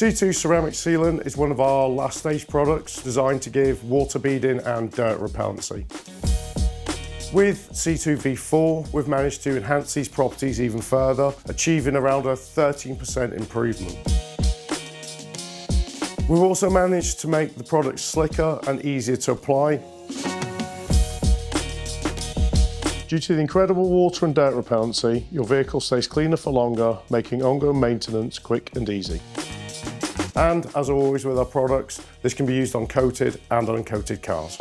C2 ceramic sealant is one of our last stage products designed to give water beading and dirt repellency. With C2 V4, we've managed to enhance these properties even further, achieving around a 13% improvement. We've also managed to make the product slicker and easier to apply. Due to the incredible water and dirt repellency, your vehicle stays cleaner for longer, making ongoing maintenance quick and easy. And as always with our products, this can be used on coated and uncoated cars.